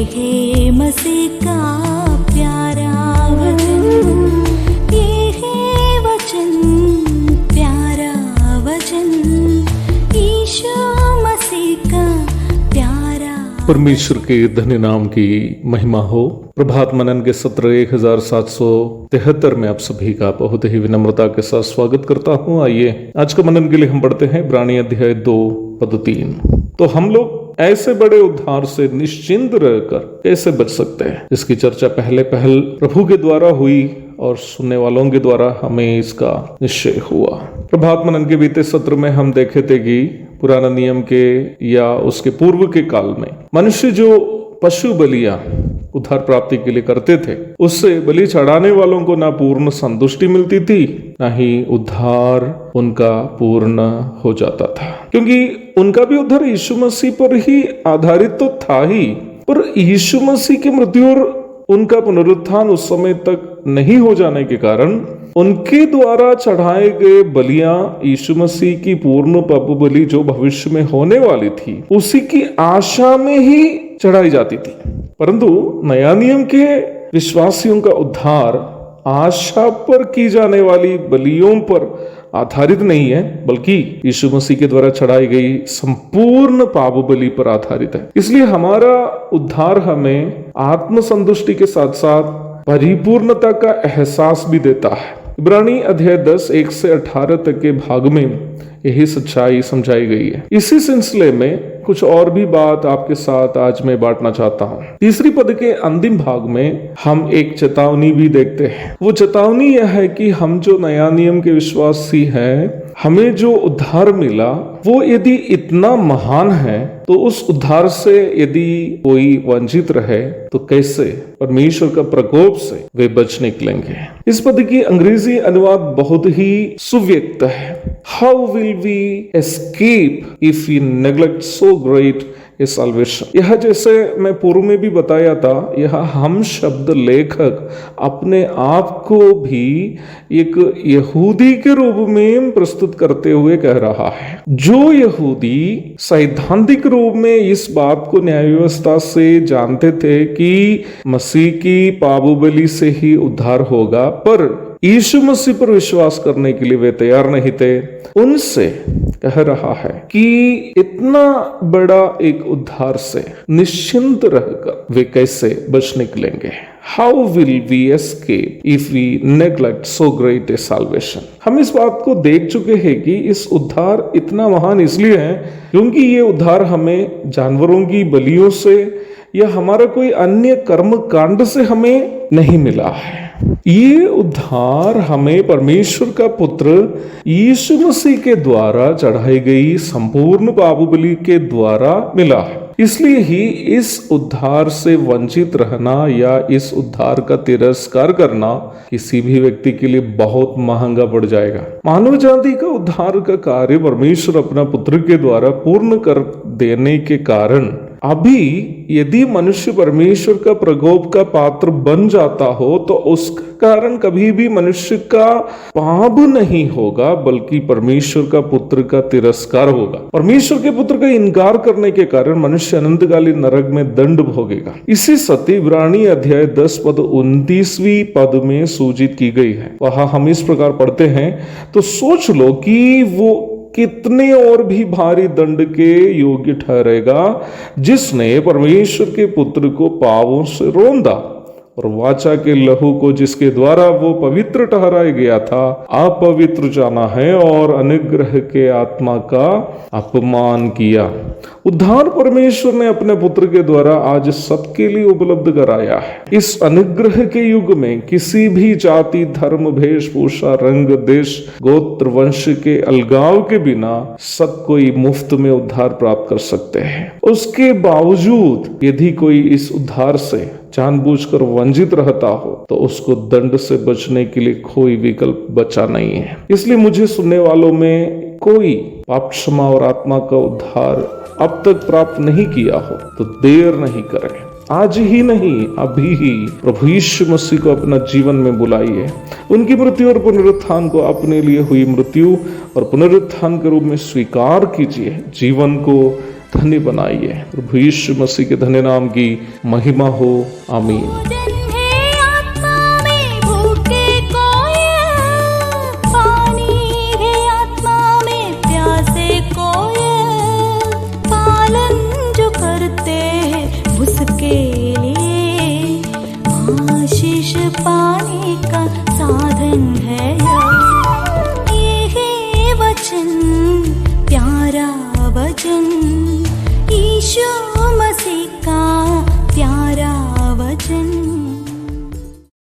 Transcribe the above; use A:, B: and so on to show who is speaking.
A: है मसीह का प्यारा वचन, ये है वचन, प्यारा वचन, यीशु मसीह का प्यारा।
B: परमेश्वर के धन्य नाम की महिमा हो। प्रभात मनन के सत्र 1773 में आप सभी का बहुत ही विनम्रता के साथ स्वागत करता हूं। आइए आज का मनन के लिए हम पढ़ते हैं इब्रानी अध्याय 2 पद 3। तो हम लोग ऐसे बड़े उद्धार से निश्चिंत रहकर कैसे बच सकते हैं, जिसकी चर्चा पहल प्रभु के द्वारा हुई और सुनने वालों के द्वारा हमें इसका निश्चय हुआ। प्रभात मनन के बीते सत्र में हम देखे थे कि पुराना नियम के या उसके पूर्व के काल में मनुष्य जो पशु बलियां उद्धार प्राप्ति के लिए करते थे, उससे बलि चढ़ाने वालों को ना पूर्ण संतुष्टि मिलती थी, ना ही उद्धार उनका पूर्ण हो जाता था, क्योंकि उनका भी उद्धार यीशु मसीह पर ही आधारित तो था ही, पर यीशु मसीह की मृत्यु और उनका पुनरुत्थान उस समय तक नहीं हो जाने के कारण उनके द्वारा चढ़ाए गए बलियां यीशु मसीह की पूर्ण पाप बलि जो भविष्य में होने वाली थी उसी की आशा में ही चढ़ाई जाती थी। परंतु नया नियम के विश्वासियों का उद्धार आशा पर की जाने वाली बलियों पर आधारित नहीं है, बल्कि यीशु मसीह के द्वारा चढ़ाई गई संपूर्ण पाप बलि पर आधारित है। इसलिए हमारा उद्धार हमें आत्मसंतुष्टि के साथ साथ परिपूर्णता का एहसास भी देता है। इब्रानी अध्याय 10 1 से 18 तक के भाग में यही सच्चाई समझाई गई है। इसी सिलसिले में कुछ और भी बात आपके साथ आज मैं बांटना चाहता हूँ। तीसरी पद के अंतिम भाग में हम एक चेतावनी भी देखते हैं। वो चेतावनी यह है कि हम जो नया नियम के विश्वासी हैं, हमें जो उद्धार मिला वो यदि इतना महान है तो उस उद्धार से यदि कोई वंचित रहे तो कैसे परमेश्वर का प्रकोप से वे बच निकलेंगे। इस पद की अंग्रेजी अनुवाद बहुत ही सुव्यक्त है। How will we escape if we neglect so great a salvation. यह जैसे मैं पूर्व में भी बताया था, यह हम शब्द लेखक अपने आप को भी एक यहूदी के रूप में प्रस्तुत करते हुए कह रहा है। जो यहूदी सैद्धांतिक रूप में इस बात को न्याय व्यवस्था से जानते थे कि मसीह की पाप बलि से ही उद्धार होगा, पर यीशु मसीह पर विश्वास करने के लिए वे तैयार नहीं थे, उनसे कह रहा है कि इतना बड़ा एक उद्धार से निश्चिंत रहकर वे कैसे बच निकलेंगे। How will we escape if we neglect so great a salvation. हम इस बात को देख चुके हैं कि इस उद्धार इतना महान इसलिए है क्योंकि ये उद्धार हमें जानवरों की बलियों से या हमारा कोई अन्य कर्म कांड से हमें नहीं मिला है। ये उद्धार हमें परमेश्वर का पुत्र यीशु मसीह के द्वारा चढ़ाई गई संपूर्ण पाप बलि के द्वारा मिला है। इसलिए ही इस उद्धार से वंचित रहना या इस उद्धार का तिरस्कार करना किसी भी व्यक्ति के लिए बहुत महंगा पड़ जाएगा। मानव जाति का उद्धार का कार्य परमेश्वर अपना पुत्र के द्वारा पूर्ण कर देने के कारण अभी यदि मनुष्य परमेश्वर का प्रकोप का पात्र बन जाता हो तो उसका कारण कभी भी मनुष्य का पाप नहीं होगा, बल्कि परमेश्वर का पुत्र का तिरस्कार होगा। परमेश्वर के पुत्र का इनकार करने के कारण मनुष्य अनंतकालीन नरक में दंड भोगेगा। इसी सत्य इब्रानी अध्याय 10 पद 29वीं पद में सूचित की गई है। वहां हम इस प्रकार पढ़ते हैं, तो सोच लो कि वो कितने और भी भारी दंड के योग्य ठहरेगा जिसने परमेश्वर के पुत्र को पापों से रौंदा और वाचा के लहू को जिसके द्वारा वो पवित्र ठहराया गया था अपवित्र जाना है और अनुग्रह के आत्मा का अपमान किया। उद्धार परमेश्वर ने अपने पुत्र के द्वारा आज सबके लिए उपलब्ध कराया है। इस अनुग्रह के युग में किसी भी जाति, धर्म, वेशभूषा, रंग, देश, गोत्र, वंश के अलगाव के बिना सब कोई मुफ्त में उद्धार प्राप्त कर सकते हैं। उसके बावजूद यदि कोई इस उद्धार से जानबूझकर वंचित रहता हो तो उसको दंड से बचने के लिए कोई विकल्प बचा नहीं है। इसलिए मुझे सुनने वालों में कोई पाप क्षमा और आत्मा का उद्धार अब तक प्राप्त नहीं किया हो तो देर नहीं करें। आज ही नहीं, अभी ही प्रभु यीशु मसीह को अपना जीवन में बुलाइए। उनकी मृत्यु और पुनरुत्थान को अपने लिए हुई मृत्यु और पुनरुत्थान के रूप में स्वीकार कीजिए। जीवन को धन्य बनाइए। प्रभु यीशु मसीह के धन्य नाम की महिमा हो, आमीन।
A: भोजन है आत्मा में भूखे कोयल, पानी है आत्मा में प्यासे कोयल, पालन जो करते हैं उसके लिए आशीष पाने का साधन है ये है वचन, प्यारा वचन, यीशु मसीह का प्यारा वचन।